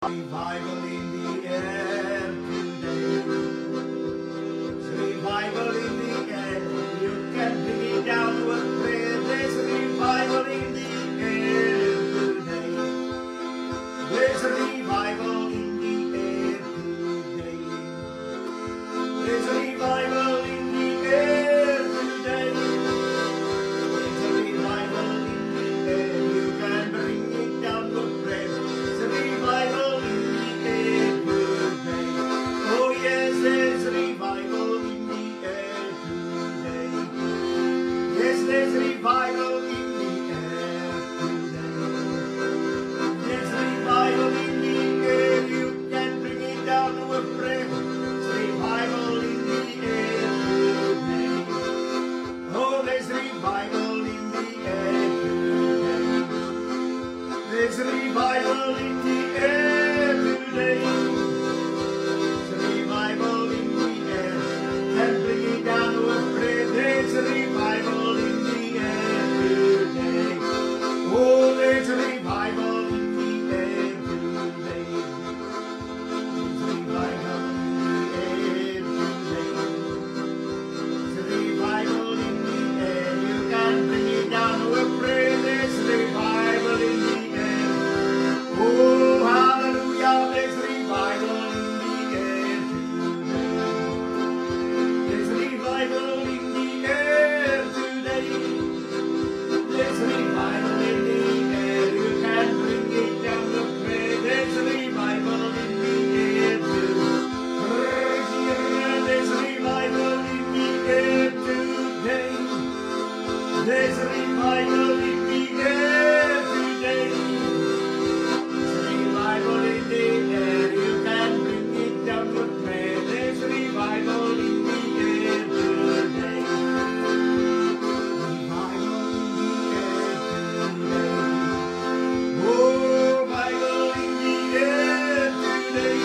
Revival in the air today. Revival in the air. You can bring it down to a prayer. There's revival in the air today. There's revival in the air today. There's revival in the air today. There's revival in the air. You can bring it down to a prayer. There's revival in the air today. Oh yes, there's revival in the air today. Yes, there's revival in the air today. There's revival in the air. You can bring it down to a prayer. There's revival in the air today. Oh, there's revival in the air today. There's revival in the air today. There's revival in the air. Can bring it down to a prayer. There's revival in the air today. Oh, there's revival in the air today. There's revival in the air today. There's revival in the air. You can bring it down to a prayer. There's revival in the air. Oh, hallelujah. There's revival in the air today. There's revival in the air today. There's revival in the air. You can bring it down to prayer. There's revival in the air today. There's revival in the air today. There's revival in the air today. There's revival in the air. You can bring it down to prayer. There's revival in the air today. Revival in the air today. Oh, revival in the air today.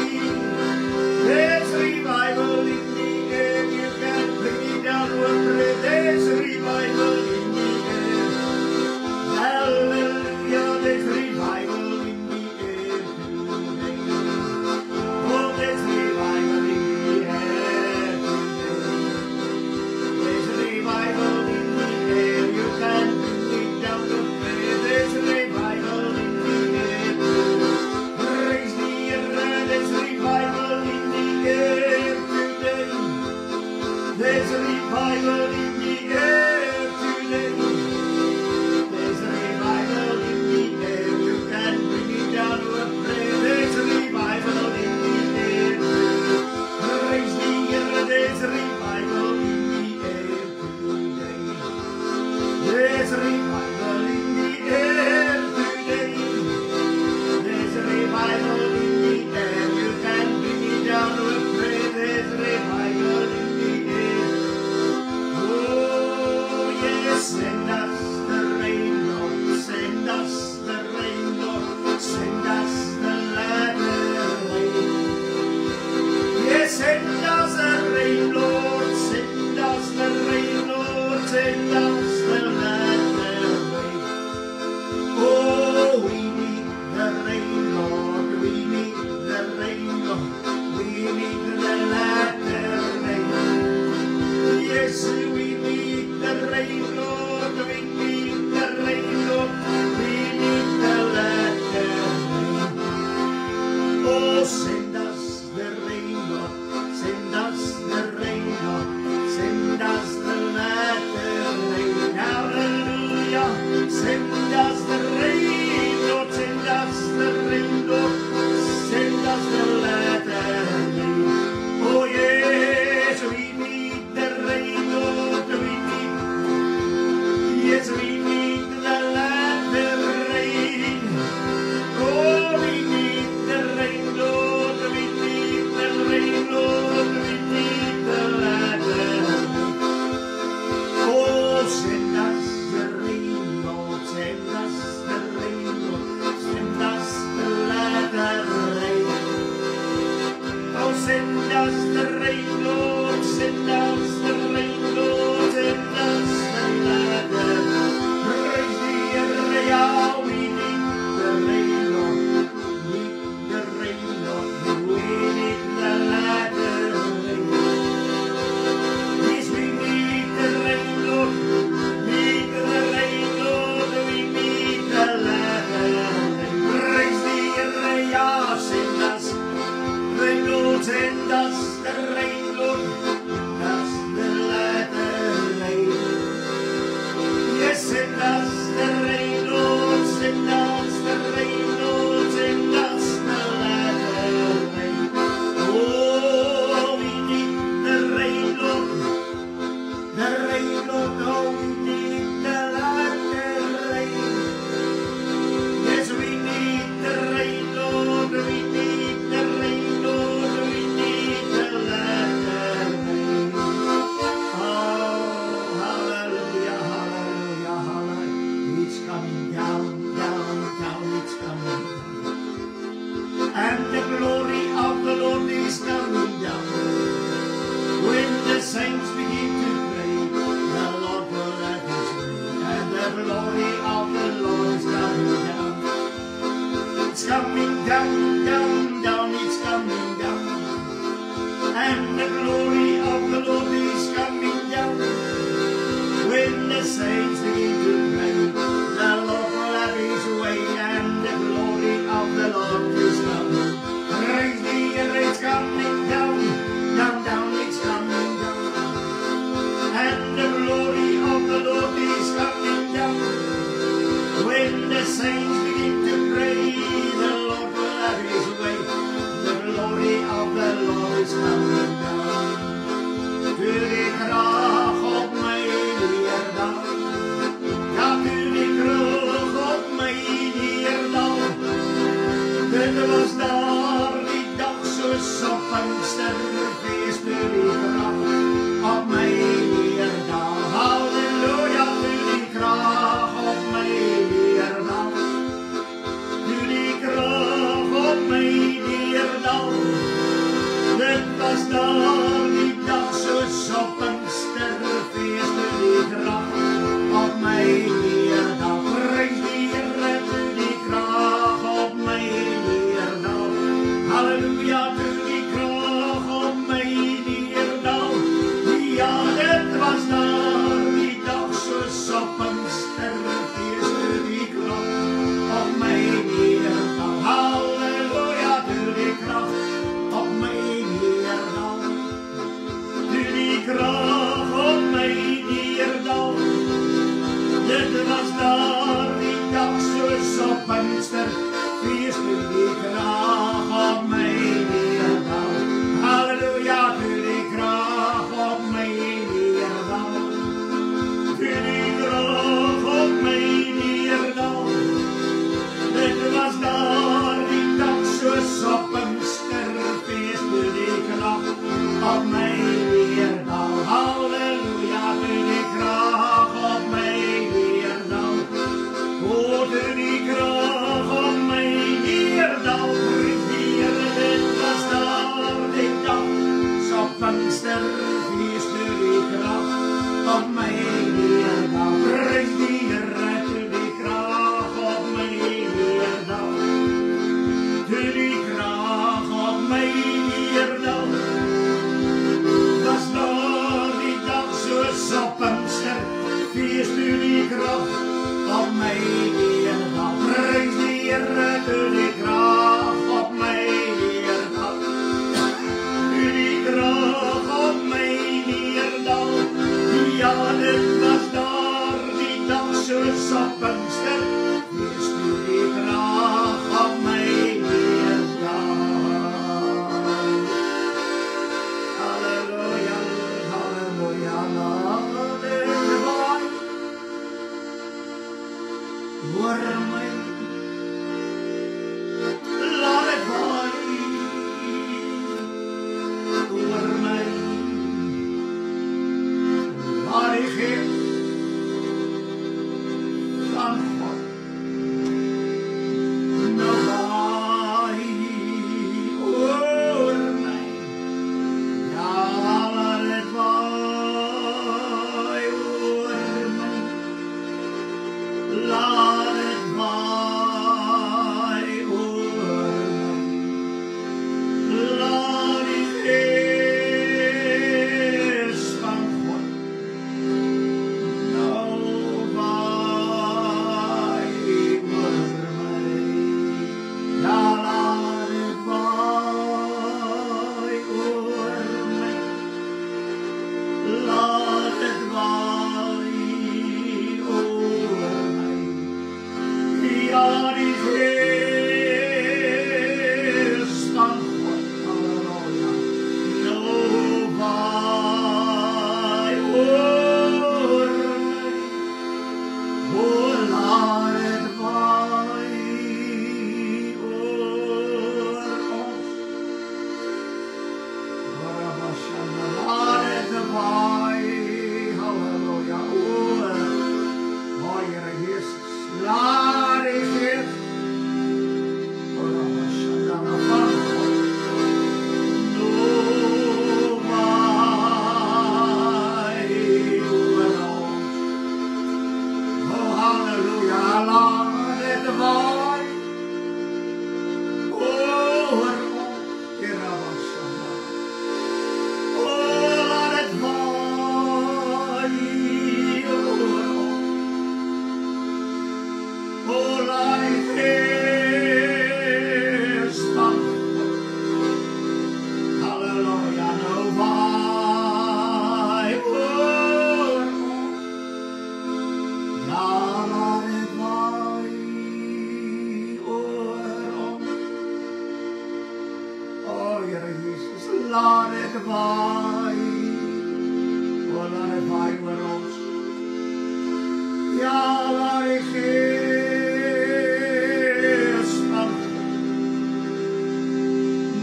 There's revival in the air. You can bring it down to a prayer. There's revival in the air. Hallelujah. There's revival in the air today. Oh, there's revival in the air today. There's revival in the air. You can bring it down to prayer. There's revival in the air. Praise the air. There's revival in the air today. There's revival in the air today. There's revival in the air. You can bring it down to a prayer. There's revival in the air. Praise the air. There's revival in the air today. There's revival in the air today. There's revival in the air. You can bring it down to a prayer. There's revival in the air. Oh yes, send us the rain, Lord. Send us the rain, Lord. Send us the latter rain. Yes, send us the rain, Lord. Send us the rain, Lord. Send us the latter rain. Oh, we need the rain, Lord. We need the rain, Lord. We need the latter rain. Yes, we need the rain, Lord. We need the rain, Lord. We need the latter rain. Oh, send us the rain, Lord. Send us the rain, Lord. Send us the latter rain. Hallelujah. Send us the rain, Lord. Send us the rain, Lord. Send us the latter rain. Oh yes, we need the rain, Lord. We need. Yes, we need the latter rain. Oh, we need the rain, Lord. down, down, down, it's coming down. And the glory of the Lord is coming down. When the saints begin to pray, the Lord will have his way, and the glory of the Lord is coming. Praise the Lord, it's coming down, down, down, it's coming down. And the glory of the Lord is coming down. When the saints begin to pray, the Lord will have his way. The glory of the Lord is coming down. To the kracht op my neerdal. Ja, to die kracht op my neerdal. Dit was daar die dag soos op Pinksterfeest. To die kracht op my neerdal. Halleluja, to die kracht op my neerdal. To die kracht op my neerdal. Dit was daar die dag soos op Pinksterfeest. To die kracht op my neerdal. Prys die Here, to die kracht op my neerdal. Halleluja, to die kracht op my neerdal. Ja, dit was daar die dag soos op Pinksterfeest. To die kracht op my neerdal. Halleluja, to die kracht op my neerdal. To die kracht op my neerdal. Dit was daar die dag soos op Pinksterfeest. To die kracht op my neerdal. laat dit waai. O, laat dit waai oor ons. Ja, laat die Gees van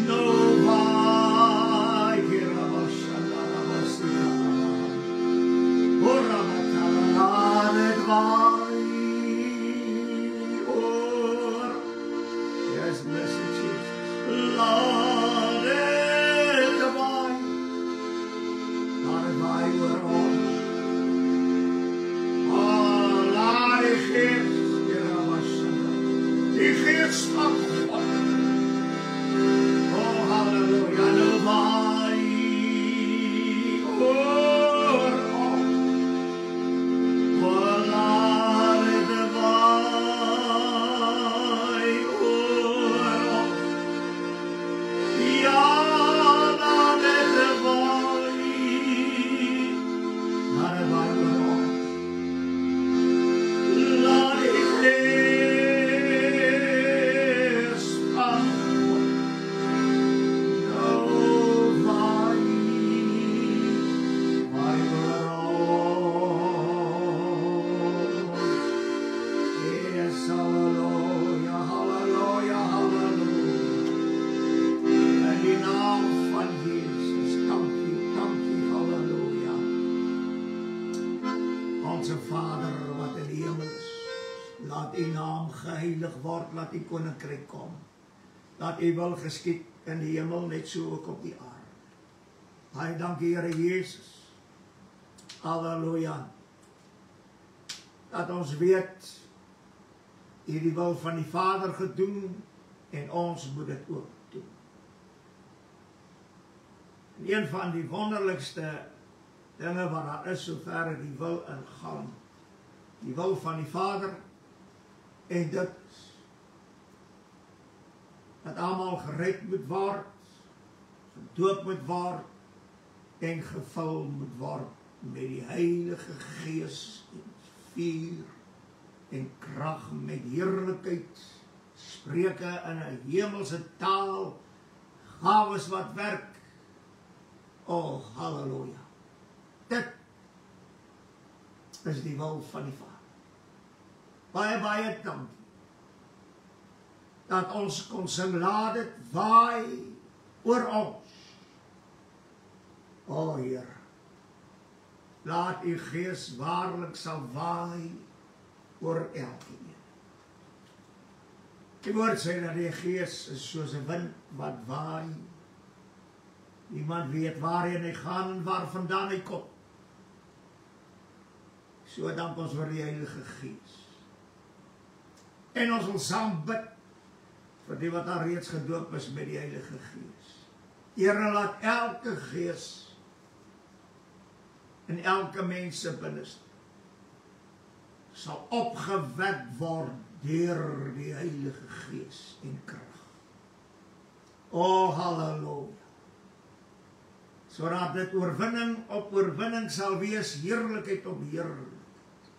nou waai. Kirabashanda, Rabasika, O, Rabatala, laat dit waai. Oor, yes, blessed Jesus. Laat dit waai. Laat dit waai oor ons. Die Gees van God. Oh, halleluja, nou waai oor ons. Oh, laat dit waai oor ons. Ja, laat dit waai. Laat dit waai oor ons. Laat die Gees van God nou waai oor ons. Yes, halleluja, halleluja, halleluja. In die naam van Jesus, dankie, dankie, halleluja. Onze Vader wat in die hemel is, laat u naam geheilig word, laat u koninkryk kom. Laat u wil geskied in die hemel, net so ook op die aarde. Baie dankie, Here Jesus. Halleluja. Dat ons weet, u die wil van die Vader gedoen, en ons moet dit ook doen. En een van die wonderlikste dinge wat daar is, sover die wil ingaan, die wil van die Vader, en dit dat almal gered moet word, gedoop moet word, en gevul moet word met die Heilige Gees, en vuur, en krag, met heerlikheid, spreuke in 'n hemelse taal, gawes wat werk. Oh, halleluja. Dit is die wil van die Vader. Baie, baie dankie dat ons kon sing, laat dit waai oor ons. O Heer, laat u Gees waarlik sal waai oor elkeen. Die woord sê dat die Gees is soos 'n wind wat waai. Niemand weet waarheen hy gaan en waar vandaan hy kom. So dank ons vir die Heilige Gees. En ons wil saam bid vir die wat al reeds gedoop is met die Heilige Gees. Here, laat elke gees in elke mens se binneste sal opgewek word deur die Heilige Gees en krag. O, halleluja. Sodat dit oorwinning op oorwinning sal wees, heerlikheid op heerlikheid.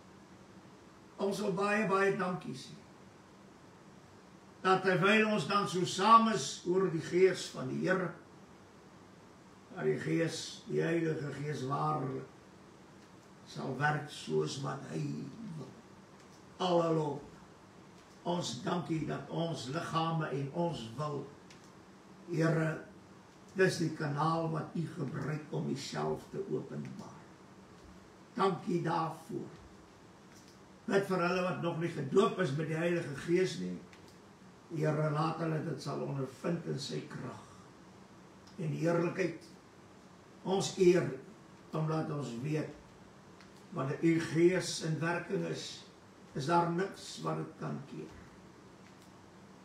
Ons wil baie, baie dankie sê. Dat terwyl ons dan so saam is oor die Gees van die Here, dat die Gees, die Heilige Gees waarlik sal werk soos wat hy wil. Halleluja. Ons dankie dat ons liggame en ons wil, Here, dis die kanaal wat u gebruik om uself te openbaar. Dankie daarvoor. Bid vir hulle wat nog nie gedoop is met die Heilige Gees nie. Here, laat hulle dit sal ondervind in sy krag en heerlikheid. Ons eer, omdat ons weet, wanneer u Gees in werking is daar niks wat dit kan keer.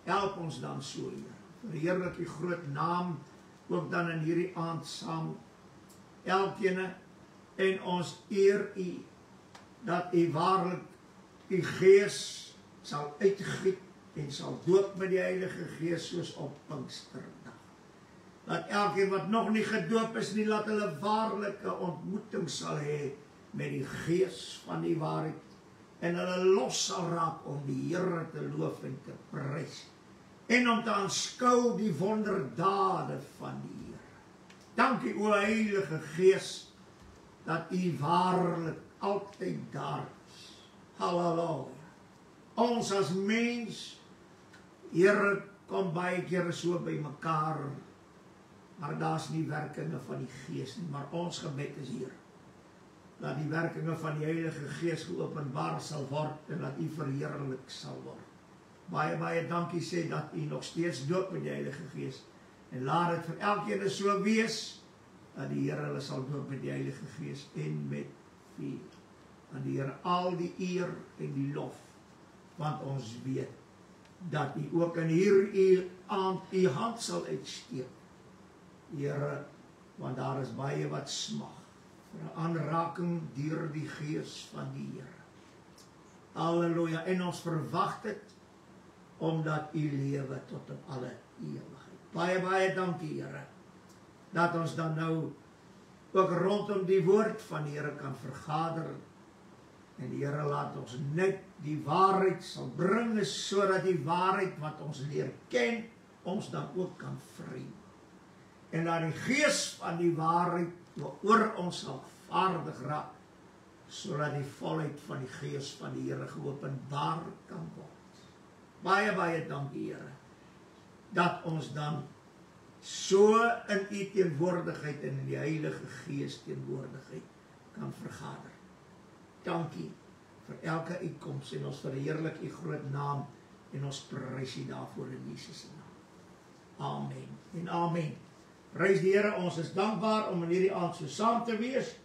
Help ons dan so, Here. Verheerlik u groot naam, ook dan in hierdie aand saam, elkene, en ons eer u, dat u waarlik u Gees sal uitgiet, en sal doop met die Heilige Gees soos op Pinksterdag. Dat elkeen wat nog nie gedoop is nie, laat hulle waarlike ontmoeting sal hê met die Gees van die waarheid, en hulle los sal raak om die Here te loof en te prys, en om te aanskou die wonderdade van die Here. Dankie o Heilige Gees, dat U waarlik altyd daar is. Halleluja. Ons as mens, Here, kom baie kere so by mekaar, maar daar's nie werkinge van die Gees nie, maar ons gebed is hier, dat die werkinge van die Heilige Gees geopenbaar sal word, en dat U verheerlik sal word. Baie, baie dankie sê dat U nog steeds doop met die Heilige Gees, en laat het vir elkeen so wees, dat die Here hulle sal doop met die Heilige Gees, en met vuur. Aan die Here al die eer en die lof, want ons weet, dat U ook in hierdie aand U hand sal uitsteek, Here, want daar is baie wat smag, vir 'n aanraking deur die Gees van die Here. Halleluja, en ons verwag dit, omdat U lewe tot in alle ewigheid. Baie, baie dankie, Here, dat ons dan nou ook rondom die woord van die Here kan vergader, en die Here laat ons net die waarheid sal bring, sodat die waarheid wat ons leer ken, ons dan ook kan vry. En dat die Gees van die waarheid oor ons sal vaardig raak, sodat die volheid van die Gees van die Here geopenbaar kan word. Baie, baie dankie, Here, dat ons dan so in U teenwoordigheid en in die Heilige Gees teenwoordigheid kan vergader. Dankie vir elke uitkoms, en ons verheerlik U groot naam, en ons prys U daarvoor in Jesus se naam. Amen en amen. Prys die Here, ons is dankbaar om in hierdie aand so saam te wees,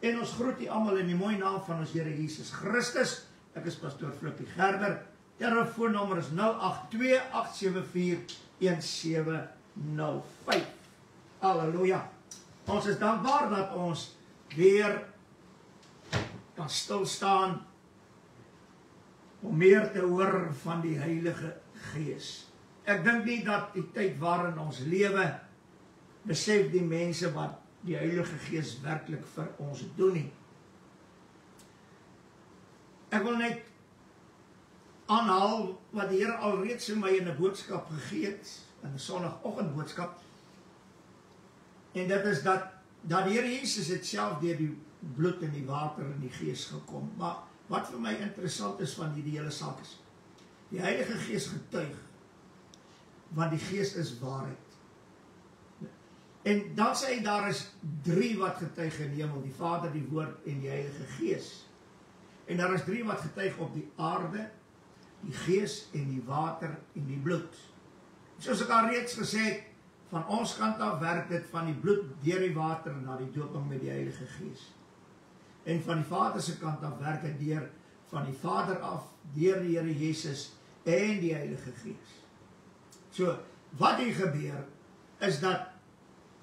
en ons groet U almal in die mooi naam van ons Here Jesus Christus. Ek is pastoor Flippie Gerber. Telefoonnommer is 082-874-1705. Halleluja. Ons is dankbaar dat ons weer kan stilstaan om meer te hoor van die Heilige Gees. Ek dink nie dat die tyd waarin ons lewe, besef die mense wat die Heilige Gees werklik vir ons doen nie. Ek wil net aanhaal wat die Here alreeds vir my in 'n boodskap gegee het, in 'n Sondagoggend boodskap. En dit is dat die Here Jesus het self deur die bloed en die water en die Gees gekom. Maar wat vir my interessant is van die hele saak is, die Heilige Gees getuig, want die Gees is waarheid. En dan sê hy, daar is 3 wat getuig in die hemel, die Vader, die Woord en die Heilige Gees. En daar is 3 wat getuig op die aarde, die Gees en die water en die bloed. Soos ek al reeds gesê het, van ons kant af werk dit van die bloed deur die water na die doping met die Heilige Gees. En van die Vader se kant af werk dit deur van die Vader af, deur die Here Jesus en die Heilige Gees. So, wat hier gebeur, is dat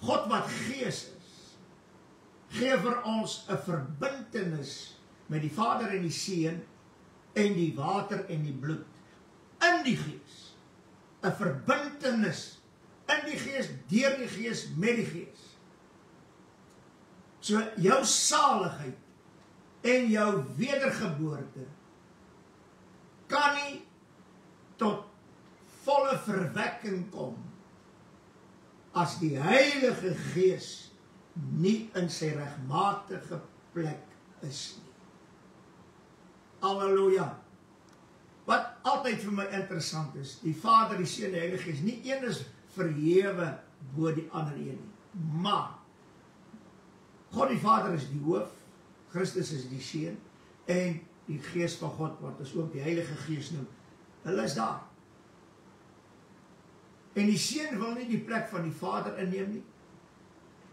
God wat Gees is, gee vir ons 'n verbintenis met die Vader en die Seun en die water en die bloed in die Gees. 'n Verbintenis in die Gees, deur die Gees, met die Gees. So jou saligheid en jou wedergeboorte kan nie tot volle verwekking kom as die Heilige Gees nie in sy regmatige plek is nie. Halleluja. Wat altyd vir my interessant is, die Vader, die Seun en die Heilige Gees, nie een is verhewe bo die ander een nie. Maar God die Vader is die hoof, Christus is die Seun, en die Gees van God, wat ons ook die Heilige Gees noem, hulle is daar. En die Seun wil nie die plek van die Vader inneem nie,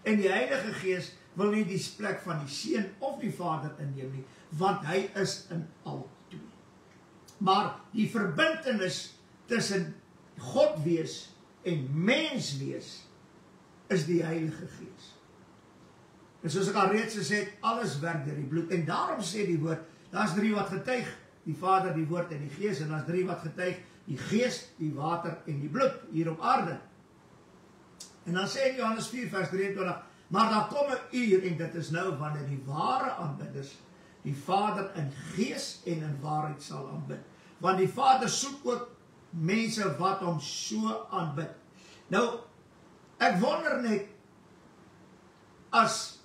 en die Heilige Gees wil nie die plek van die Seun of die Vader inneem nie, want hy is in al twee. Maar die verbintenis tussen God wees en mens wees is die Heilige Gees. En soos ek al reeds gesê het, alles werk deur die bloed. En daarom sê die woord, daar's 3 wat getuig, die Vader, die Woord en die Gees, en daar's 3 wat getuig, die Gees, die water en die bloed hier op aarde. En dan sê in Johannes 4 vers 23, maar daar kom 'n uur, en dit is nou wanneer die ware aanbidders die Vader in gees en in waarheid sal aanbid. Want die Vader soek ook mense wat hom so aanbid. Nou, ek wonder net, as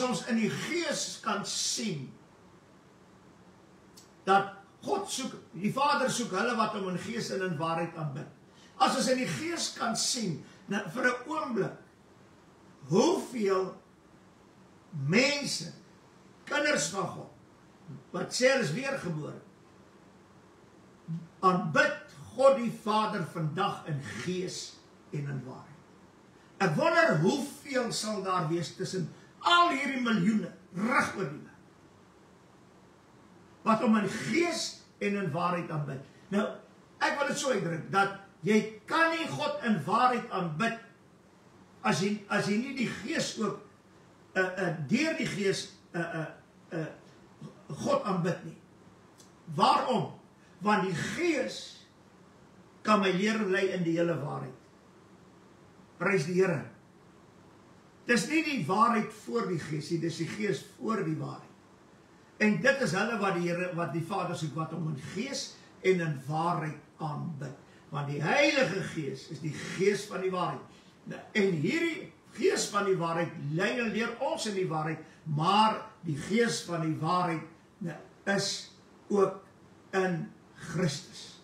ons in die gees kan sien, dat God soek, die Vader soek hulle wat hom in gees en in waarheid aanbid. As ons in die gees kan sien, vir 'n oomblik, hoeveel mense, kinders van God, wat sê hulle is weergebore, aanbid God die Vader vandag in gees en in waarheid. Ek wonder hoeveel sal daar wees tussen al hierdie miljoene, reg oor die land, wat om in gees en in waarheid aanbid. Nou, ek wil dit so uitdruk, dat jy kan nie God in waarheid aanbid, as jy nie die gees ook, deur die gees, God aanbid nie. Waarom? Want die gees kan my leer lei in die hele waarheid. Prys die Here. Dis nie die waarheid voor die gees nie, dis die gees voor die waarheid. En dit is hulle wat die Vader soek, wat hom in gees en in waarheid aanbid. Want die Heilige Gees is die gees van die waarheid. En hierdie gees van die waarheid lei en leer ons in die waarheid, maar die gees van die waarheid is ook in Christus.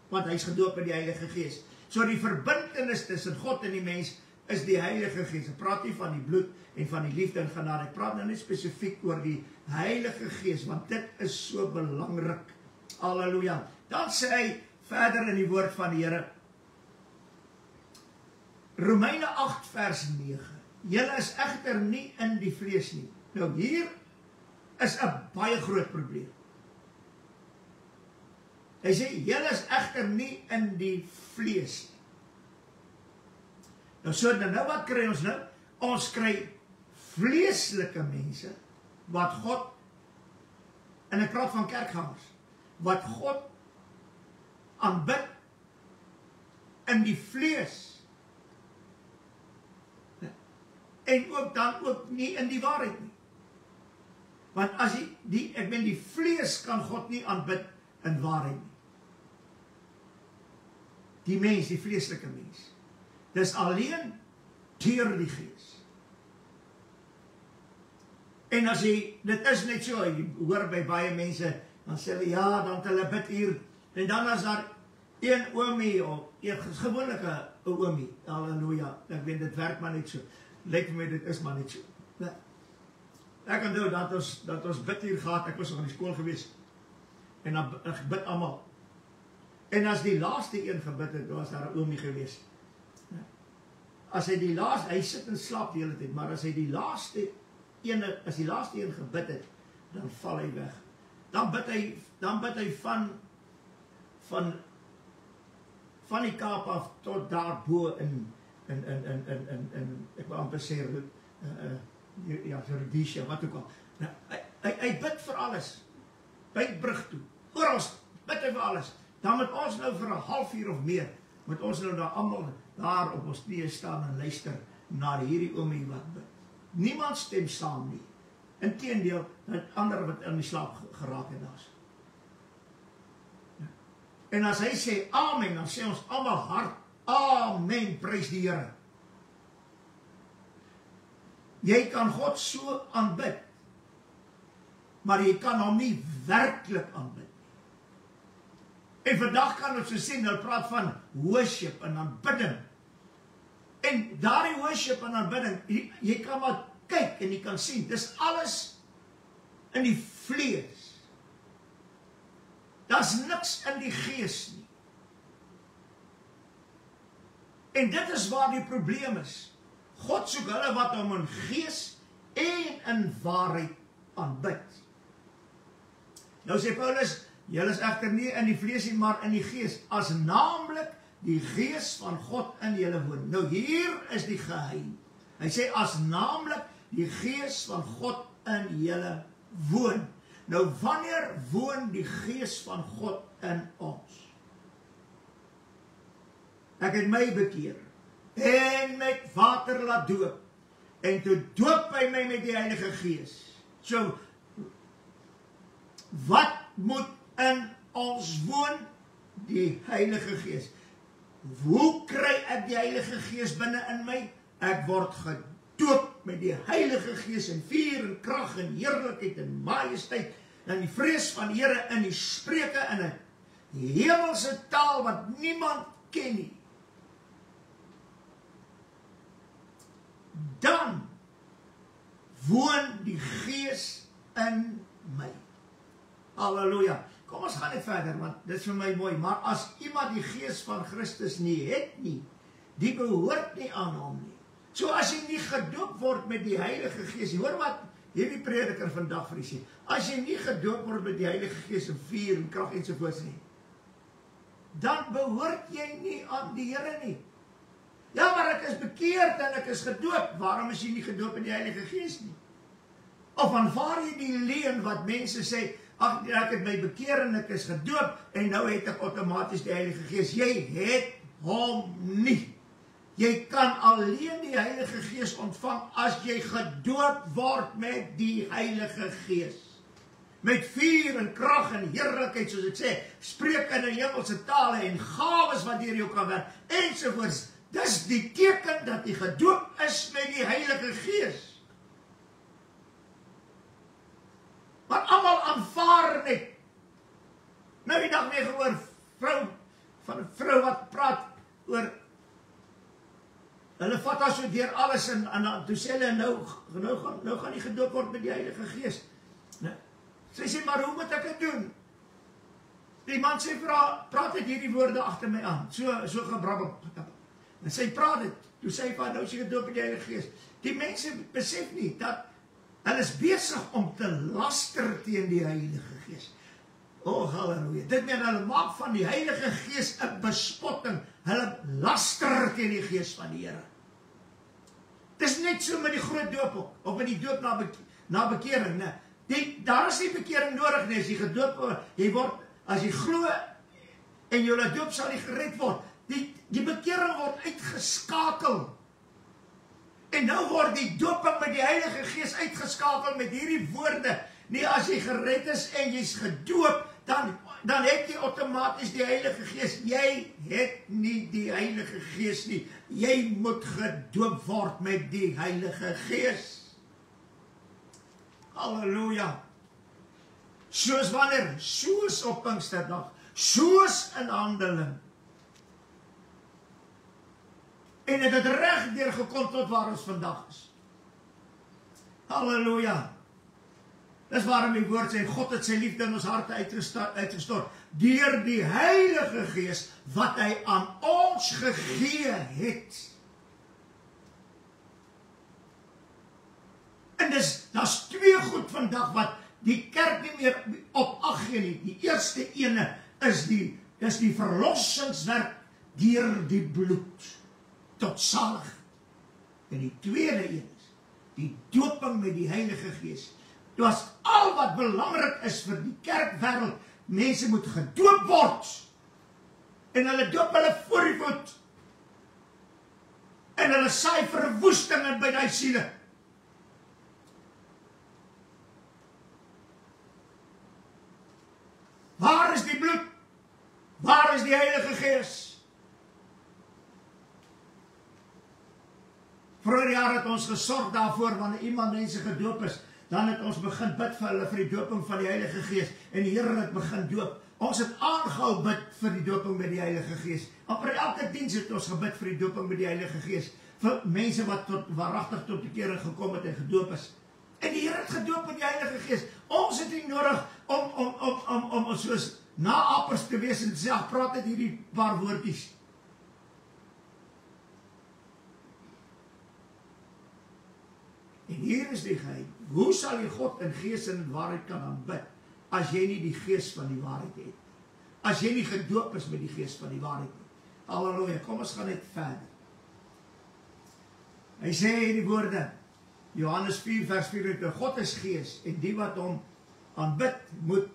Want hy is gedoop in die Heilige Gees. So die verbintenis tussen God en die mens is die Heilige Gees. Ek praat nie van die bloed en van die liefde en genade. Ek praat nou net spesifiek oor die Heilige Gees, want dit is so belangrik. Halleluja. Dan sê hy verder in die woord van die Here, Romeine 8 vers 9, julle is egter nie in die vlees nie. Nou hier is 'n baie groot probleem. Hy sê, julle is egter nie in die vlees nie. Nou so, nou wat kry ons nou? Ons kry vleeslike mense, wat God, en ek praat van kerkgangers, wat God aanbid in die vlees, en ook dan ook nie in die waarheid nie. Want as die vlees kan God nie aanbid in waarheid nie. Die mens, die vleeslike mens. Dis alleen deur die gees. En as dit is net so, jy hoor by baie mense, dan sê hulle, ja, dan hulle bid hier, en dan as daar een oomie, of een gewoneke oomie, halleluja, ek weet, dit werk maar net so. Lyk vir my, dit is maar net so. Ek kan doen, dat ons bid hier gehad, ek was nog in die skool gewees, en dan ek bid allemaal. En as die laaste een gebid het, was daar 'n oomie gewees. As hy hy sit en slaap die hele tyd, maar as hy die laaste een gebid het, dan val hy weg. Dan bid hy van die Kaap af tot daarbo in ek wil amper sê Rhodesia, wat ook al. Nou, hy bid vir alles. Beitbrug toe. Oral bid hy vir alles. Dan moet ons nou vir 'n halfuur of meer, moet ons nou daar almal daar op ons knieë staan en luister na hierdie oomie wat bid. Niemand stem saam nie. Inteendeel, dat ander wat in die slaap geraak het daar. En as hy sê amen, dan sê ons almal hard, amen, prys die Here. Jy kan God so aanbid, maar jy kan hom nie werklik aanbid. En vandag kan ons so sien, hulle praat van worship en aanbidding. En daardie worship en aanbidding, jy kan maar kyk en jy kan sien, dis alles in die vlees. Daar's niks in die gees nie. En dit is waar die probleem is. God soek hulle wat hom in gees en in waarheid aanbid. Nou sê Paulus, julle is egter nie in die vlees nie, maar in die gees, as naamlik die gees van God in julle woon. Nou hier is die geheim. Hy sê, as naamlik die gees van God in julle woon. Nou wanneer woon die gees van God in ons? Ek het my bekeer en met water laat doop, en toe doop hy my met die Heilige Gees. So, wat moet in ons woon? Die Heilige Gees. Hoe kry ek die Heilige Gees binne in my? Ek word gedoop met die Heilige Gees en vuur en krag en heerlikheid en majesteit en die vrees van die Here in die spreuke in 'n hemelse taal wat niemand ken nie. Dan woon die Gees in my. Halleluja. Kom ons gaan net verder, want dit is vir my mooi. Maar as iemand die Gees van Christus nie het nie, die behoort nie aan hom nie. So as jy nie gedoop word met die Heilige Gees, hoor wat hierdie prediker vandag vir u sê, as jy nie gedoop word met die Heilige Gees en vuur en krag ensovoorts nie, dan behoort jy nie aan die Here nie. Ja, maar ek is bekeerd en ek is gedoop. Waarom is jy nie gedoop in die Heilige Gees nie? Of aanvaar jy die leuen wat mense sê, ag, ek het my bekeer en ek is gedoop en nou het ek outomaties die Heilige Gees. Jy het hom nie. Jy kan alleen die Heilige Gees ontvang as jy gedoop word met die Heilige Gees. Met vuur en krag en heerlikheid, soos ek sê, spreek in 'n hemelse tale en gawes wat deur jou kan werk, ensovoorts. Dis die teken dat jy gedoop is met die Heilige Gees. Maar almal aanvaar net. Nou die dag weer gehoor, van 'n vrou wat praat oor, hulle vat haar so deur alles en toe sê hulle, nou gaan nie gedoop word met die Heilige Gees. Nou, sy sê, maar hoe moet ek dit doen? Die man sê vir haar, praat dit hierdie woorde agter my aan, so gebrabbel. En sy praat dit, toe sê vir haar, nou is jy gedoop met die Heilige Gees. Die mense besef nie, dat hulle is besig om te laster teen die Heilige Gees. Oh, halleluja. Dit meen, hulle maak van die Heilige Gees 'n bespotting. Hulle laster teen die Gees van die Here. Dis net so met die groot doop ook, of met die doop na bekering, nee. Daar is nie bekering nodig nie, as jy gedoop word, as jy glo en jy laat doop, sal jy gered word. Die bekering word uitgeskakel. En nou word die doping met die Heilige Gees uitgeskakel met hierdie woorde. Nee, as jy gered is en jy's gedoop, dan het jy outomaties die Heilige Gees. Jy het nie die Heilige Gees nie. Jy moet gedoop word met die Heilige Gees. Halleluja. Soos wanneer? Soos op Pinksterdag. Soos in Handeling. En het reg deurgekom tot waar ons vandag is. Halleluja. Dis waarom die woord sê, God het sy liefde in ons harte uitgestort, deur die Heilige Gees, wat hy aan ons gegee het. En daar's twee goed vandag wat die kerk nie meer op ag gee nie. Die eerste ene is die verlossingswerk deur die bloed tot salig. En die tweede een is die doping met die Heilige Gees. Dit was al wat belangrik is vir die kerkwêreld. Mense moet gedoop word. En hulle doop hulle voor die voet. En hulle saai verwoesting in by die siele. Waar is die bloed? Waar is die Heilige Gees? Vroeger jaar het ons gesorg daarvoor, wanneer iemand mense gedoop is, dan het ons begin bid vir hulle vir die doping van die Heilige Gees, en die Here het begin doop. Ons het aangehou bid vir die doping met die Heilige Gees. Amper elke diens het ons gebid vir die doping met die Heilige Gees, vir mense wat waaragtig tot bekering gekom het en gedoop is. En die Here het gedoop met die Heilige Gees. Ons het nie nodig om soos naapers te wees en te sê, ag, praat net hierdie paar woordjies. En hier is die geheim. Hoe sal jy God in gees en in waarheid kan aanbid, as jy nie die gees van die waarheid het? As jy nie gedoop is met die gees van die waarheid het? Halleluja, kom ons gaan net verder. Hy sê in die woorde, Johannes 4 vers 24, God is gees, en die wat hom aanbid, moet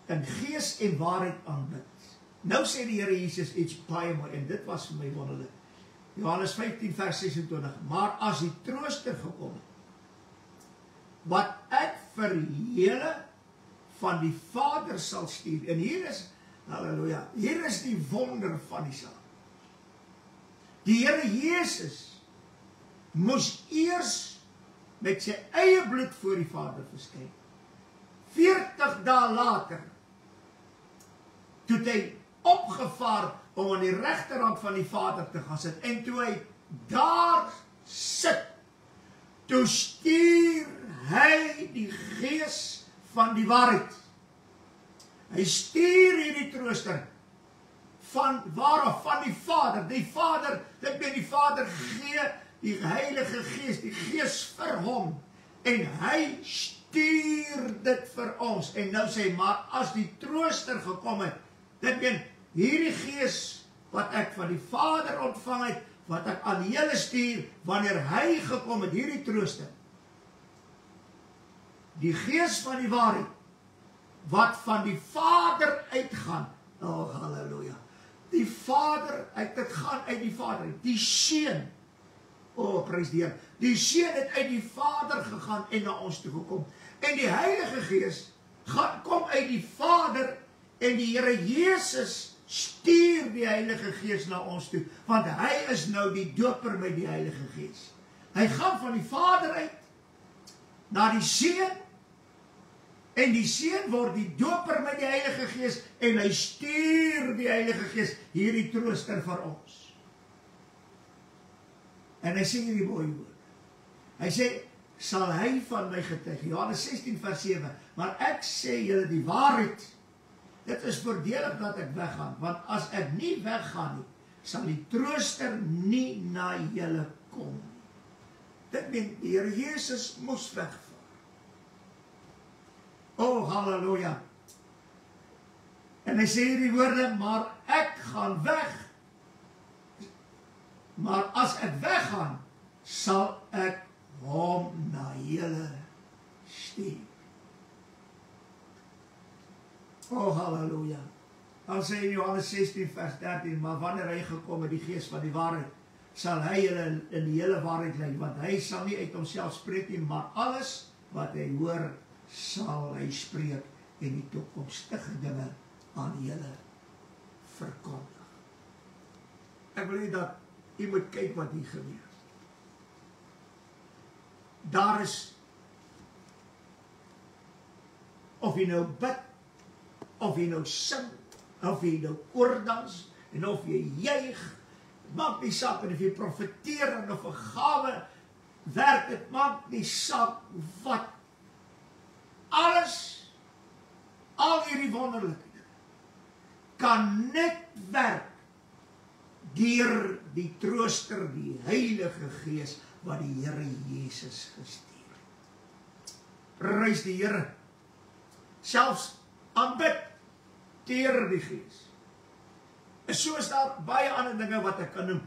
in gees en waarheid aanbid. Nou sê die Here Jesus iets baie mooi, en dit was vir my wonderlik. Johannes 15 vers 26, maar as die trooster gekom het, wat ek vir julle van die Vader sal stuur, en hier is, halleluja, hier is die wonder van die saak. Die Here Jesus moes eers met sy eie bloed voor die Vader verskyn. 40 dae later, toe het hy opgevaar om aan die regterhand van die Vader te gaan sit, en toe hy daar sit, toe stuur hy die Gees van die waarheid. Hy stuur hierdie trooster van die Vader. Die Vader, die Vader gee die Heilige Gees, die Gees vir hom, en hy stuur dit vir ons. En nou sê, maar as die trooster gekom het, hierdie Gees wat ek van die Vader ontvang het, wat ek aan julle stuur, wanneer hy gekom het, hierdie trooster, die Gees van die waarheid, wat van die Vader uitgaan, halleluja, die Vader, dit gaan uit die Vader, die Seun, prys die Heer, die Seun het uit die Vader gegaan en na ons toe gekom, en die Heilige Gees kom uit die Vader, en die Here Jesus stuur die Heilige Gees na ons toe, want hy is nou die doper met die Heilige Gees. Hy gaan van die Vader uit, na die Seun, en die Seun word die doper met die Heilige Gees, en hy stuur die Heilige Gees, hierdie trooster vir ons. En hy sê hierdie mooi woord. Hy sê, sal hy van my getuig, Johannes 16 vers 7, maar ek sê julle die waarheid, dit is voordelig dat ek weggaan, want as ek nie weggaan nie, sal die trooster nie na julle kom. Dit meen, die Here Jesus moes wegvaar. Halleluja. En hy sê hierdie woorde, maar ek gaan weg, maar as ek weggaan, sal ek hom na julle stuur. Halleluja. Dan sê in Johannes 16 vers 13, maar wanneer hy gekom het, die Gees van die waarheid, sal hy julle in die hele waarheid lei, want hy sal nie uit homself spreek nie, maar alles wat hy hoor, sal hy spreek en die toekomstige dinge aan julle verkondig. Ek wil nie dat jy moet kyk wat hier gebeur. Daar is, of jy nou bid, of jy nou sing, of jy nou oordans, en of jy juig, maak nie saak, en of jy profeteer, en of 'n gawe werk, het maak nie saak wat, alles, al hierdie wonderlikhede, kan net werk, deur die trooster, die Heilige Gees, wat die Here Jesus gestuur het. Prys die Here, selfs aanbid deur die Gees. En so is daar baie ander dinge wat ek kan noem,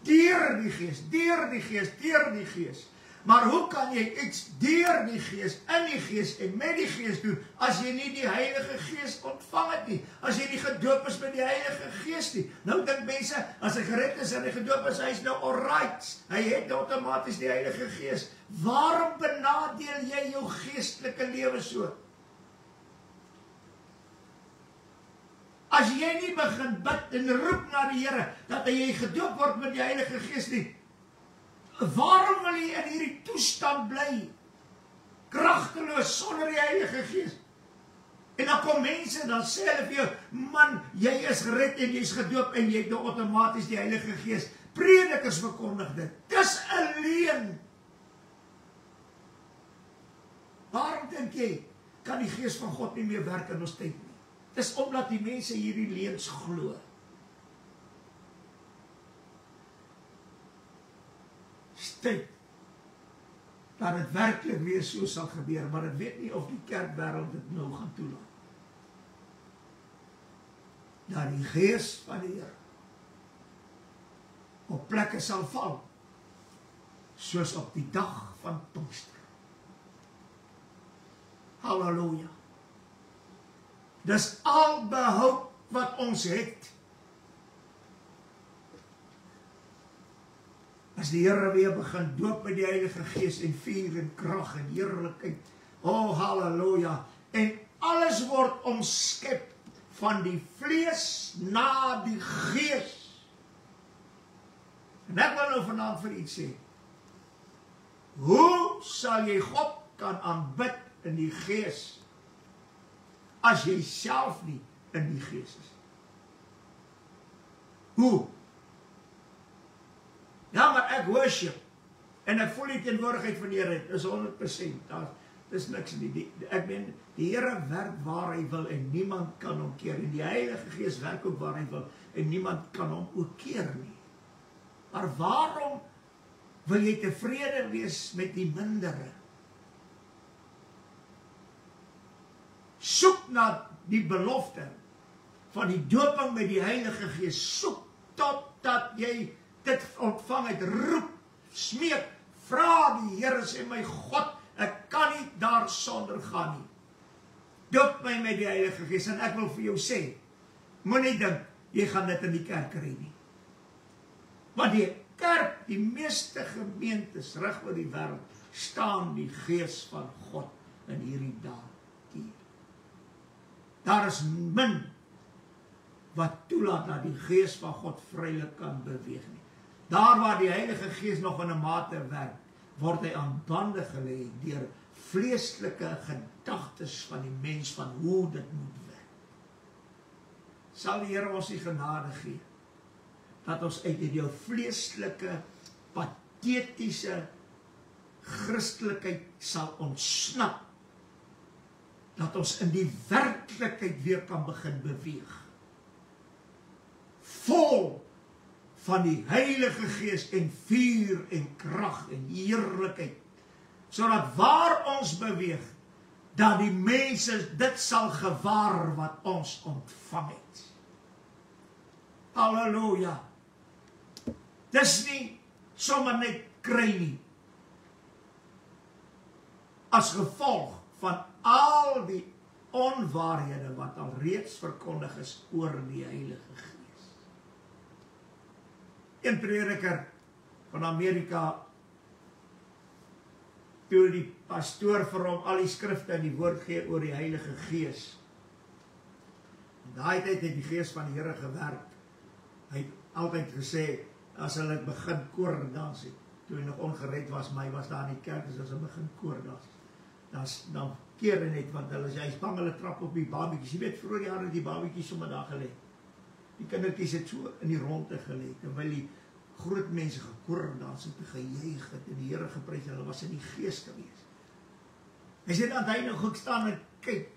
deur die Gees, deur die Gees, deur die Gees. Maar hoe kan jy iets deur die Gees, in die Gees en met die Gees doen, as jy nie die Heilige Gees ontvang het nie, as jy nie gedoop is met die Heilige Gees nie? Nou dink mense, as hy gered is en hy gedoop is, hy is nou alright, hy het outomaties die Heilige Gees. Waarom benadeel jy jou geestelike lewe so? As jy nie begin bid en roep na die Here, dat jy gedoop word met die Heilige Gees nie, waarom wil jy in hierdie toestand bly? Kragteloos, sonder die Heilige Gees. En dan kom mense, dan sê hulle vir jou, man, jy is gered en jy is gedoop en jy het nou outomaties die Heilige Gees. Predikers verkondig dit. Dis 'n leuen. Waarom dink jy, kan die Gees van God nie meer werk in ons tyd nie? Dis omdat die mense hierdie leuns glo. Tyd dat dit werklik weer so sal gebeur, maar ek weet nie of die kerkwêreld dit nou gaan toelaat. Dat die Gees van die Here op plekke sal val, soos op die dag van Pinkster. Halleluja. Dis al behoud wat ons het. As die Here weer begin doop met die Heilige Gees en vuur en krag en heerlikheid. Halleluja. En alles word omskep van die vlees na die Gees. En ek wil nou vanaand vir iets sê. Hoe sal jy God kan aanbid in die gees, as jy self nie in die gees is? Hoe? Ja, maar ek worship, en ek voel die teenwoordigheid van die Here, is 100%, dis niks nie, ek meen, die Here werk waar hy wil, en niemand kan hom keer, en die Heilige Gees werk ook waar hy wil, en niemand kan hom ook keer nie. Maar waarom wil jy tevrede wees met die mindere? Soek na die belofte van die doping met die Heilige Gees, soek totdat jy dit ontvang het, roep, smeek, vra die Here, sê my God, ek kan nie daar sonder gaan nie. Doop my met die Heilige Gees, en ek wil vir jou sê, moenie dink, jy gaan dit in die kerk kry nie. Want die kerk, die meeste gemeentes reg oor die wêreld, staan die Gees van God in hierdie dae teer. Daar is min wat toelaat dat die Gees van God vrylik kan beweeg nie. Daar waar die Heilige Gees nog in 'n mate werk, word hy aan bande gelê deur vleeslike gedagtes van die mens van hoe dit moet werk. Sal die Here ons die genade gee dat ons uit jou vleeslike, patetiese Christelikheid sal ontsnap, dat ons in die werklikheid weer kan begin beweeg, vol van die Heilige Gees en vuur en krag en heerlikheid, sodat waar ons beweeg, dat die mense dit sal gewaar wat ons ontvang het. Halleluja. Dis nie sommer net kry nie, as gevolg van al die onwaarhede wat al reeds verkondig is oor die Heilige Gees. Een prediker van Amerika, toe die pastoor vir hom al die skrifte en die woord gee oor die Heilige Gees. En daai tyd het die Gees van die Here gewerk. Hy het altyd gesê, as hulle begin koordans het, toe hy nog ongered was, maar hy was daar in die kerk, as hulle begin koordans, dan keer hy net, want hulle sê, hy is bang, hulle trap op die babiekies. Jy weet, vroeger jare die babiekies sommer daar gelê. Die kindertjies het so in die ronde gelê, terwyl die groot mense gekoordans het, gejuig het, en die Here geprys, hulle was in die gees gewees. Hy sê, dan hy nog ook staan en kyk,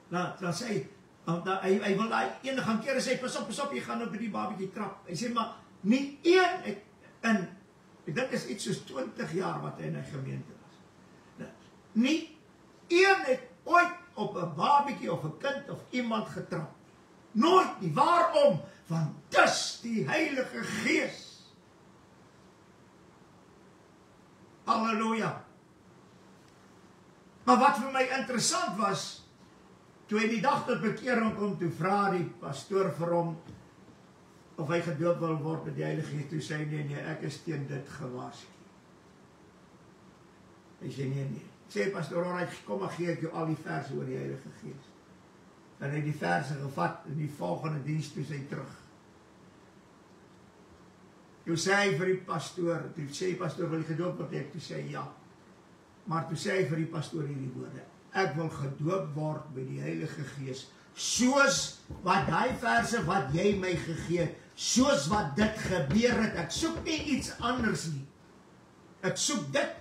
dan sê hy, hy wil die ene gaan keer en sê, pas op, jy gaan nou by die babiekie trap. Hy sê, maar nie een ek dink is iets soos 20 jaar wat hy in die gemeente was. Nie een het ooit op 'n babiekie of 'n kind of iemand getrap. Nooit nie. Waarom? Want dis die Heilige Gees. Halleluja. Maar wat vir my interessant was, toe hy die dag tot bekering kom, toe vra die pastoor vir hom of hy gedoop wil word met die Heilige Gees, toe sê hy, nee, ek is teen dit gewaarsku. Hy sê, nee. Sê pastoor, kom maar gee ek jou al die verse oor die Heilige Gees. En hy het die verse gevat in die volgende diens, toe sê hy terug. Toe sê hy vir die pastoor, toe sê die pastoor, wil jy gedoop word? Toe sê hy, ja. Maar toe sê hy vir die pastoor hierdie woorde, ek wil gedoop word met die Heilige Gees, soos wat die verse wat jy my gegee het, soos wat dit gebeur het, ek soek nie iets anders nie, ek soek dit.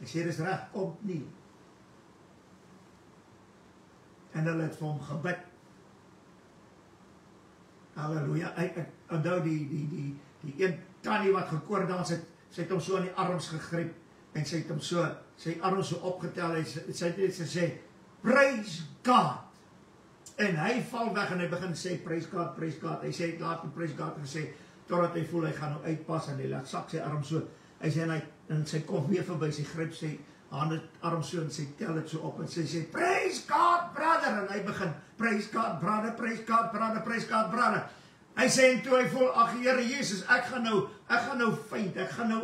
Ek sê, dis reg, kom nie. En hulle het vir hom gebid. Halleluja, ek onthou die een tannie wat gekoordans het, sy het hom so aan die arms gegryp, en sy het hom so, sy arms so opgetel, sy het gesê, praise God, en hy val weg, en hy begin sê, praise God, hy sê, het laat die praise God gesê, totdat hy voel, hy gaan nou uitpas, en hy laat sak sy arm so, hy sê, en sy kom weer voorbij, sy gryp sy arm so, en sy tel het so op, en sy sê, praise God, brother, en hy begin, praise God, brother, praise God, brother, praise God, brother, hy sê, en toe hy voel, ag Here Jesus, ek gaan nou feint, ek gaan nou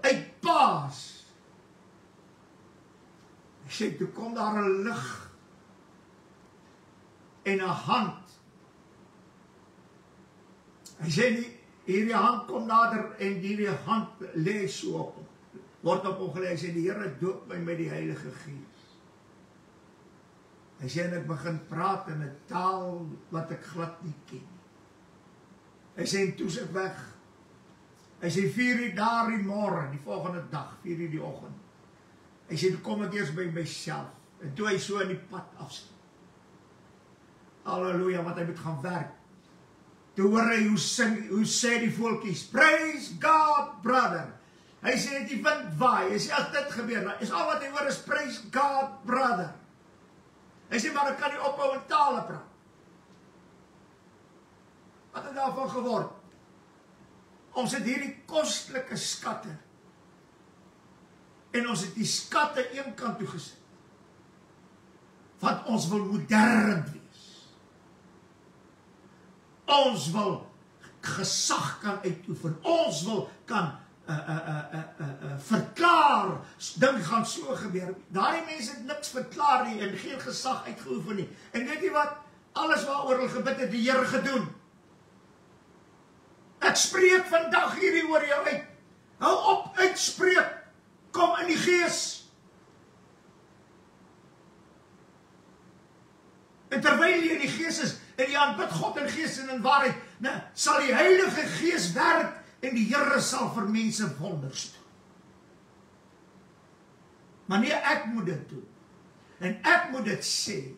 uitpaas. Hy sê, toe kom daar 'n lig en 'n hand. Hy sê, hierdie hand kom nader en hierdie hand lê so op, word op hom gelê, hy sê, die Here doop my met die Heilige Gees. Hy sê, en ek begin praat in 'n taal wat ek glad nie ken. Hy sê, en toe is ek weg. Hy sê, 4 uur daar die môre, die volgende dag, 4 uur die oggend. Hy sê, toe kom ek eers by myself, en toe hy so in die pad afstap. Halleluja, wat hy moet gaan werk. Toe hoor hy hoe sê die voeltjies, praise God, brother. Hy sê, die wind waai, hy sê, as dit gebeur, is al wat hy hoor is, praise God, brother. Hy sê, maar ek kan nie ophou in tale praat. Wat het daarvan geword? Ons het hierdie kostelike skatte, en ons het die skatte een kant toe gesit, want ons wil modern wees. Ons wil gesag kan uitoefen, ons wil kan verklaar, ding gaan so gebeur. Daardie mense het niks verklaar nie, en geen gesag uitgeoefen nie. En weet jy wat? Alles waaroor hulle gebid het, die Here gedoen. Ek spreek vandag hierdie oor jou uit. Hou op uitspreek. Kom in die Gees. En terwyl jy in die Gees is, en jy aanbid God in Gees en in waarheid, sal die Heilige Gees werk, en die Here sal vir mense wonders doen. Maar nee, ek moet dit doen. En ek moet dit sê,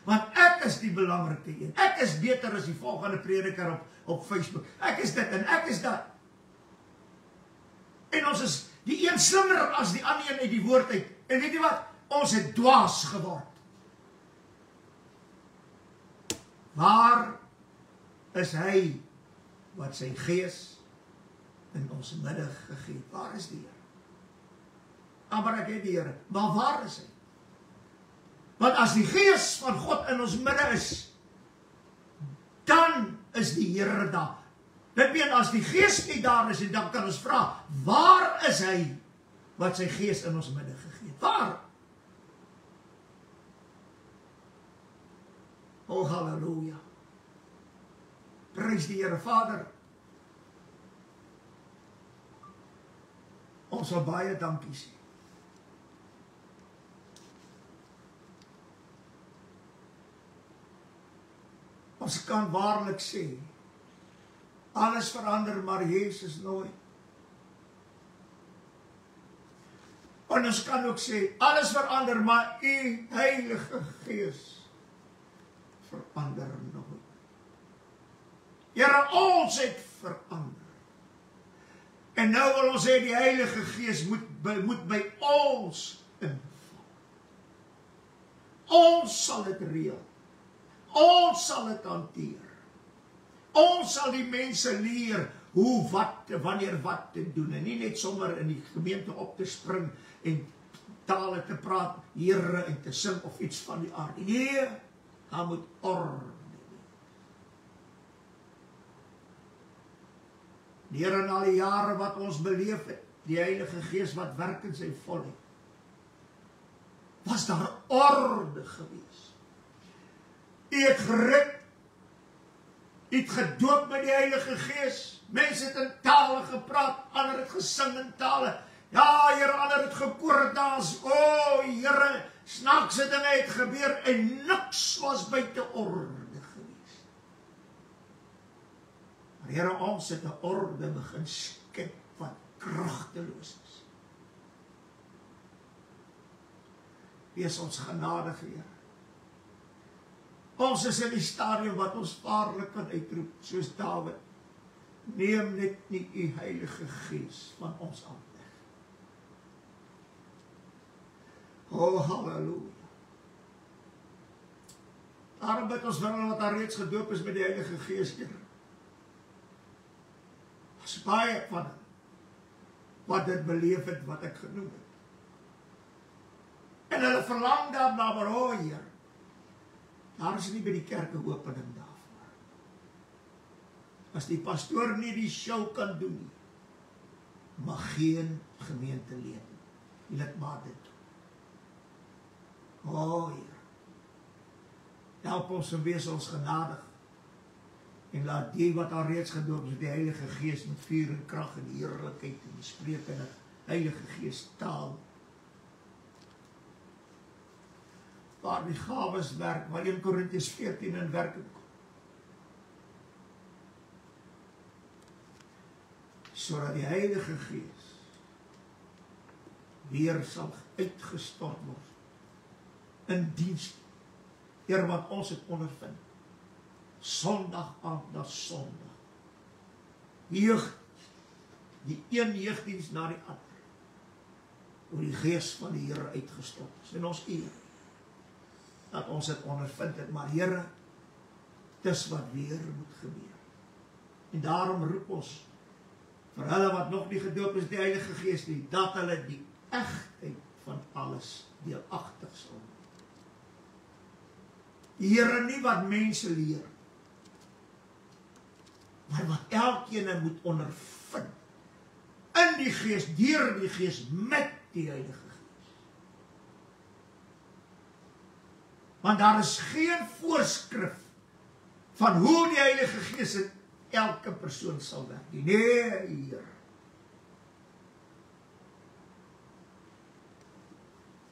want ek is die belangrike een. Ek is beter as die volgende prediker op Facebook. Ek is dit en ek is dat. En ons is die een slimmer as die ander een uit die woord uit. En weet jy wat? Ons het dwaas geword. Waar is hy wat sy Gees in ons midde gegee? Waar is die Here? Maar ek het die Here, maar waar is hy? Want as die Gees van God in ons midde is, dan is die Here daar. Dit meen, as die Gees nie daar is, dan kan ons vra, waar is hy wat sy Gees in ons midde gegee het? Waar? Oh, halleluja. Prys die Here, Vader. Ons sal baie dankie sê. Ons kan waarlik sê, alles verander, maar Jesus nooit. En ons kan ook sê, alles verander, maar U Heilige Gees verander nooit. Here, ons het verander. En nou wil ons sê, die Heilige Gees moet by ons inval. Ons sal dit reël. Ons sal dit hanteer. Ons sal die mense leer hoe, wat, wanneer wat te doen. En nie net sommer in die gemeente op te spring en tale te praat, Here, en te sing of iets van die aard. Nee, daar moet orde. Deur in al die jare wat ons beleef het, die Heilige Gees wat werk in sy volheid, was daar orde gewees. U het gered, u het gedoop met die Heilige Gees, mense het in tale gepraat, ander het gesing in tale, ja Here, ander het gekoor dans, o Here, snaakse dinge het gebeur, en niks was buite orde gewees. Maar Here, ons het 'n orde begin skep wat kragteloos is. Wees ons genadig, Here. Ons is in die stadium wat ons waarlik kan uitroep, soos Dawid. Neem net nie u Heilige Gees van ons af weg. O, halleluja. Daarom bid ons vir hulle wat daar reeds gedoop is met die Heilige Gees, Here. As baie van wat dit beleef het, wat ek genoem het. En hulle verlang daarna, maar o, Heer, daar is nie by die kerke opening daarvoor. As die pastoor nie die show kan doen nie, mag geen gemeentelid nie. Laat maar dit doen. O, Heer, help ons en wees ons genadig. En laat die wat al reeds gedoop is met die Heilige Gees met vuur en krag en heerlikheid en spreek in 'n Heilige Gees taal. Waar die gawes werk, waar 1 Korintiërs 14 in werking kom. Sodat die Heilige Gees weer sal uitgestort word in diens, Here, wat ons het ondervind. Sondag aand na Sondag. Jeug, die een jeugdiens na die ander, hoe die Gees van die Here uitgestort is in ons eer, dat ons het ondervind het, maar Here, dis wat weer moet gebeur. En daarom roep ons, vir hulle wat nog nie gedoop is die Heilige Gees nie, dat hulle die egtheid van alles deelagtig sal word. Die Here nie wat mense leer, maar wat elkeen moet ondervind, in die Gees, deur die Gees, met die Heilige Gees. Want daar is geen voorskrif van hoe die Heilige Gees in elke persoon sal werk. Nee, Heer.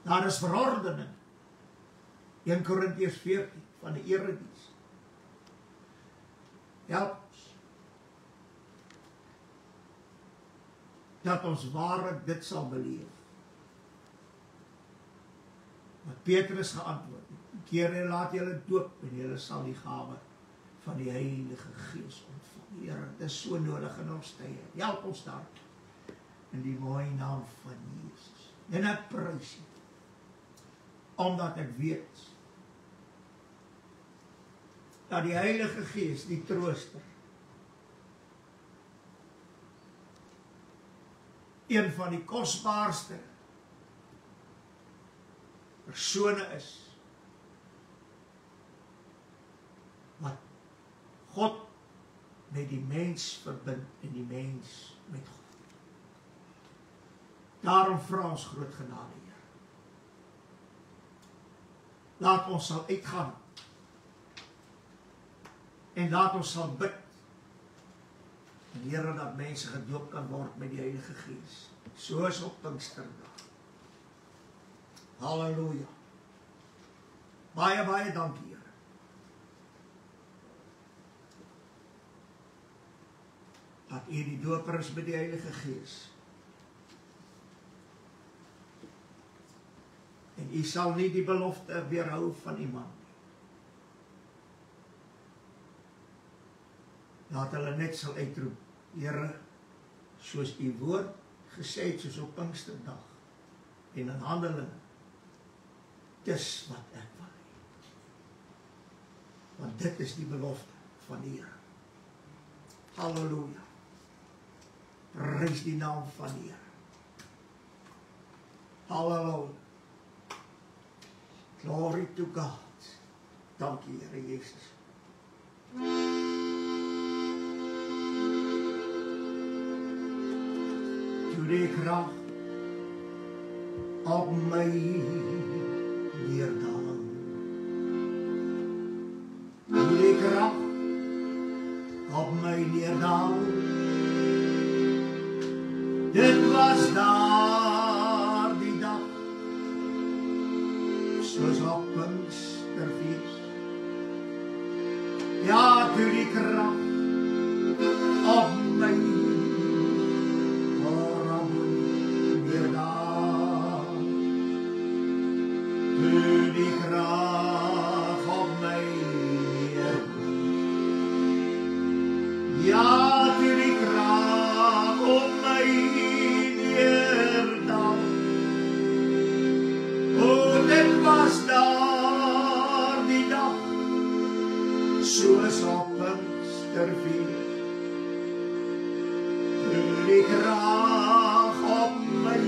Daar is verordening. 1 Korintiërs 14 van die erediens. Help ons. Dat ons waarlik dit sal beleef. Wat Petrus geantwoord het. Keer en laat julle doop en julle sal die gawe van die Heilige Gees ontvang. Here, dit is so nodig in ons tye. Help ons daar. In die mooie naam van Jesus. En ek prys U. Omdat ek weet dat die Heilige Gees, die trooster, een van die kosbaarste persone is, wat God met die mens verbind en die mens met God. Daarom vra ons groot genade, Heer. Laat ons sal uitgaan en laat ons sal bid en Here, dat mense gedoop kan word met die Heilige Gees, soos op Pinksterdag. Halleluja. Baie, baie dankie, Here. Dat U die doper is met die Heilige Gees. En U sal nie die belofte weerhou van iemand nie. Laat hulle net sal uitroep, Here, soos U woord gesê het, soos op Pinksterdag, en in handelinge, dis wat ek wil hê. Want dit is die belofte van die Here. Halleluja. Prys die naam van die Here. Halleluja. Glory to God. Dankie, Here Jesus. Toe die krag op my neerdal. Toe die krag op my neerdal. Dit was daar die dag, soos op Pinksterfees. Ja, toe die krag op my neerdal. Toe die krag op my neerdal. Ja, toe die krag op my neerdal. O, dit was daar die dag, soos op Pinksterfees. Toe die krag op my,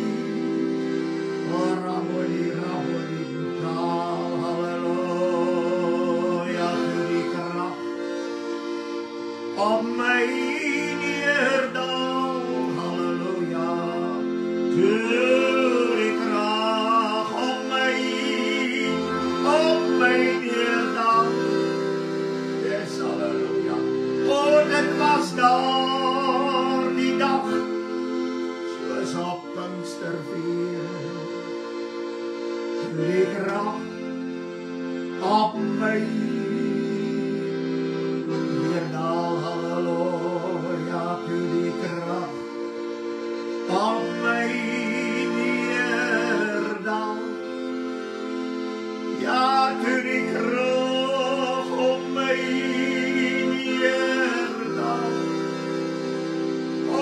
Ramoli, halleluja, toe die krag op my neerdal, halleluja, toe die krag op my neerdal, yes, halleluja, o, dit was daar die dag, soos op Pinksterfees, toe die krag op my neerdal, halleluja, toe die krag op my neerdal, ja, toe die krag op my neerdal. O,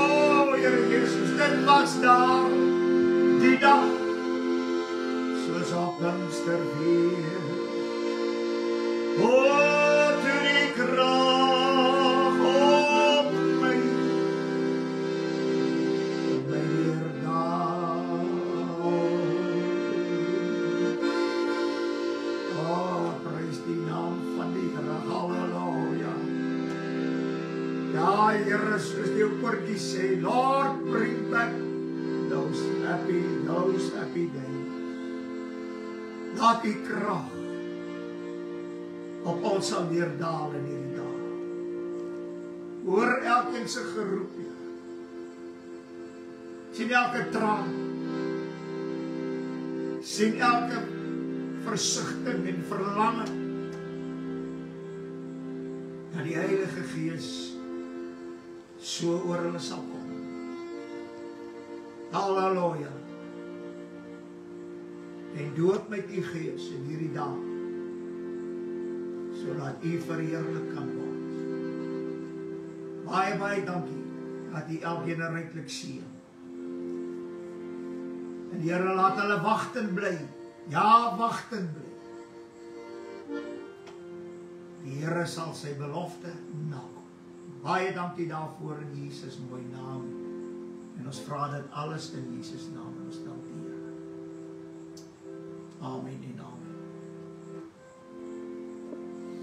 Here Jesus, dit was daar die dag, soos op Pinksterfees. O, toe die krag op my neerdal. O, prys die naam van die Here, halleluja. Ja, Here, soos die koortjie sê, Lord, bring back those happy days. Laat die krag op ons sal neerdal in hierdie dag. Hoor elkeen se geroep, Here. Sien elke traan. Sien elke versigtiging en verlangen. Dat die Heilige Gees so oor hulle sal kom. Halleluja. En doop met u Gees in hierdie dag, sodat u verheerlik kan word. Baie, baie dankie, dat u elkeen ryklik seën. En Here, laat hulle wagten bly. Ja, wagten bly. Die Here sal sy belofte nakom. Baie dankie daarvoor in Jesus mooi naam. En ons vra dit alles in Jesus naam. En ons dank die Here. Amen en amen.